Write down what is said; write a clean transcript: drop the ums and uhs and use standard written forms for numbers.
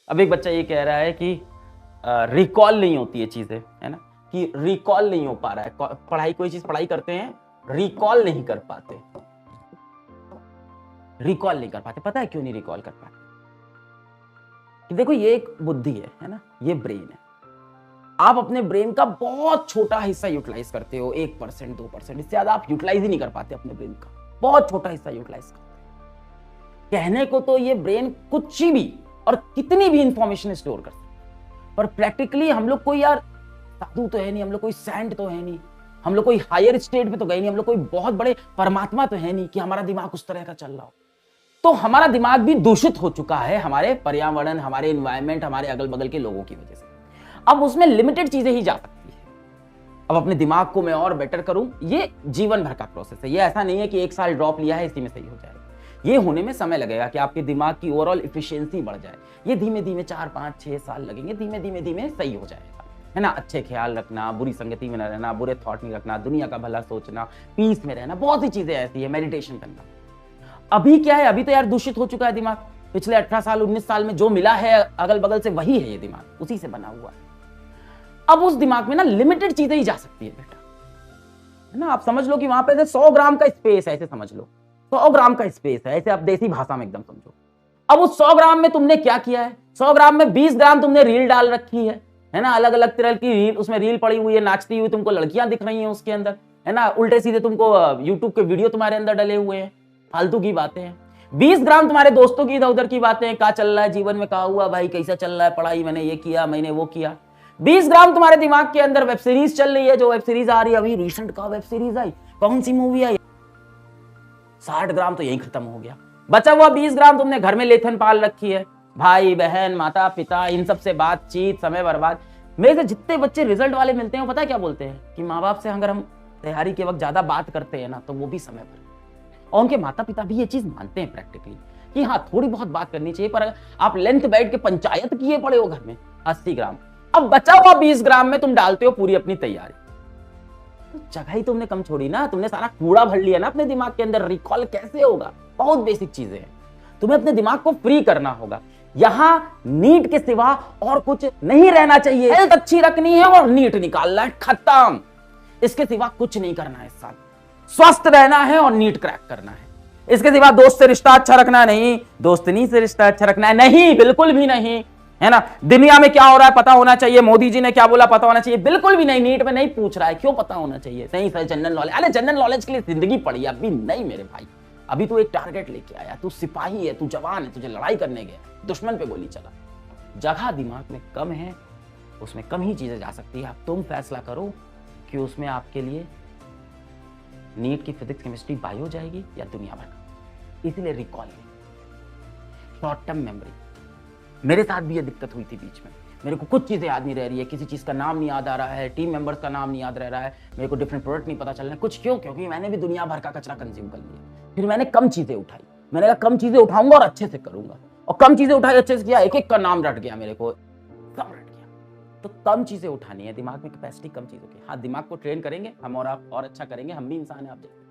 अब एक बच्चा ये कह रहा है कि रिकॉल नहीं होती है चीजें, है ना, कि रिकॉल नहीं हो पा रहा है, पढ़ाई कोई चीज पढ़ाई करते हैं रिकॉल नहीं कर पाते, रिकॉल नहीं कर पाते। पता है क्यों नहीं रिकॉल कर पाते? कि देखो ये एक बुद्धि है ना, ये ब्रेन है। आप अपने ब्रेन का बहुत छोटा हिस्सा यूटिलाइज करते हो, 1% 2%, इससे ज्यादा आप यूटिलाइज ही नहीं कर पाते अपने ब्रेन का, बहुत छोटा हिस्सा यूटिलाइज करते हो। कहने को तो ये ब्रेन कुछ भी और कितनी भी इंफॉर्मेशन स्टोर कर सकता है, पर प्रैक्टिकली हम लोग कोई यार साधु तो है नहीं, हम लोग कोई सैंट तो है नहीं, हम लोग कोई हायर स्टेट में तो गए नहीं, हम लोग कोई बहुत बड़े परमात्मा तो है नहीं कि हमारा दिमाग उस तरह का चल रहा हो। तो हमारा दिमाग भी दूषित हो चुका है हमारे पर्यावरण, हमारे एनवायरमेंट, हमारे अगल बगल के लोगों की वजह से। अब उसमें लिमिटेड चीजें ही जा सकती है। अब अपने दिमाग को मैं और बेटर करूं, ये जीवन भर का प्रोसेस है। ये ऐसा नहीं है कि 1 साल ड्रॉप लिया है इसी में सही हो जाएगा। ये होने में समय लगेगा कि आपके दिमाग की ओवरऑल इफिशियंसी बढ़ जाए। ये धीमे धीमे 4 5 6 साल लगेंगे, धीमे धीमे धीमे सही हो जाएगा, है ना। अच्छे ख्याल रखना, बुरी संगति में न रहना, बुरे थॉट नहीं रखना, दुनिया का भला सोचना, पीस में रहना, बहुत सी चीजें ऐसी है, मेडिटेशन करना। अभी क्या है, अभी तो यार दूषित हो चुका है दिमाग। पिछले 18 साल 19 साल में जो मिला है अगल बगल से वही है, ये दिमाग उसी से बना हुआ है। अब उस दिमाग में ना लिमिटेड चीजें ही जा सकती है बेटा, है ना। आप समझ लो कि वहां पे 100 ग्राम का स्पेस है, ऐसे समझ लो 100 ग्राम का स्पेस है, ऐसे आप देसी भाषा में एकदम समझो। अब उस 100 ग्राम में तुमने क्या किया है, 100 ग्राम में 20 ग्राम तुमने रील डाल रखी है ना, अलग अलग तरह की रील, उसमें रील पड़ी हुई है, नाचती हुई तुमको लड़कियां दिख रही हैं उसके अंदर, है ना। उल्टे सीधे तुमको यूट्यूब के वीडियो तुम्हारे अंदर डले हुए हैं, फालतू की बातें हैं। 20 ग्राम तुम्हारे दोस्तों की इधर उधर की बातें, क्या चल रहा है जीवन में, क्या हुआ भाई, कैसा चल रहा है पढ़ाई, मैंने ये किया, मैंने वो किया। 20 ग्राम तुम्हारे दिमाग के अंदर वेब सीरीज चल रही है, जो वेब सीरीज आ रही है अभी रिसेंट, का वेब सीरीज आई, कौन सी मूवी आई, 60 ग्राम तो यही खत्म हो गया। बचा हुआ 20 ग्राम तुमने घर में लेथन पाल रखी है, भाई बहन माता पिता, इन सब से बातचीत, समय बर्बाद। मेरे से जितने बच्चे रिजल्ट वाले मिलते हैं, पता है क्या बोलते हैं कि माँ बाप से अगर हम तैयारी के वक्त ज्यादा बात करते हैं ना, तो वो भी समय पर, और उनके माता पिता भी ये चीज मानते हैं प्रैक्टिकली कि हाँ थोड़ी बहुत बात करनी चाहिए, पर आप लेंथ बैठ के पंचायत किए पड़े हो घर में 80 ग्राम। अब बचा हुआ 20 ग्राम में तुम डालते हो पूरी अपनी तैयारी, तो जगह ही तुमने कम छोड़ी ना, तुमने सारा कूड़ा भर लिया ना अपने दिमाग के अंदर। रिकॉल कैसे होगा, बहुत बेसिक चीजें हैं, तुम्हें अपने दिमाग को फ्री करना होगा। यहां नीट के सिवा और कुछ नहीं रहना चाहिए। हेल्थ अच्छी रखनी है और नीट निकालना है, खत्म। इसके सिवा कुछ नहीं करना है इस साल। स्वस्थ रहना है और नीट क्रैक करना है, इसके सिवा दोस्त से रिश्ता अच्छा रखना नहीं, दोस्तनी से रिश्ता अच्छा रखना है नहीं, बिल्कुल भी नहीं, है ना। दुनिया में क्या हो रहा है पता होना चाहिए, मोदी जी ने क्या बोला पता होना चाहिए, बिल्कुल भी नहीं। नीट में नहीं पूछ रहा है, क्यों पता होना चाहिए, नहीं सर जनरल नॉलेज। अरे जनरल नॉलेज के लिए जिंदगी पड़ी, अभी नहीं मेरे भाई। अभी तू एक टारगेट लेके आया, तू सिपाही है, तू जवान है, तुझे लड़ाई करने गया, दुश्मन पे गोली चला। जगह दिमाग में कम है, उसमें कम ही चीजें जा सकती है। अब तुम फैसला करो कि उसमें आपके लिए नीट की फिजिक्स केमिस्ट्री बायो जाएगी या दुनिया भर का। इसलिए रिकॉल, शॉर्ट टर्म मेमोरी। मेरे साथ भी ये दिक्कत हुई थी बीच में, मेरे को कुछ चीजें याद नहीं रह रही है, किसी चीज का नाम नहीं याद आ रहा है, टीम मेंबर्स का नाम नहीं याद रह रहा है, मेरे को डिफरेंट प्रोडक्ट नहीं पता चल रहा है कुछ। क्यों? क्योंकि मैंने भी दुनिया भर का कचरा कंज्यूम कर लिया। फिर मैंने कम चीजें उठाई, मैंने कहा कम चीजें उठाऊंगा और अच्छे से करूंगा, और कम चीजें उठाई, अच्छे से किया, एक एक का नाम रट गया मेरे को, सब रट गया। तो कम चीजें उठानी है, दिमाग में कैपेसिटी कम चीजों की। हाँ दिमाग को ट्रेन करेंगे हम, और आप और अच्छा करेंगे, हम भी इंसान है आप जैसे।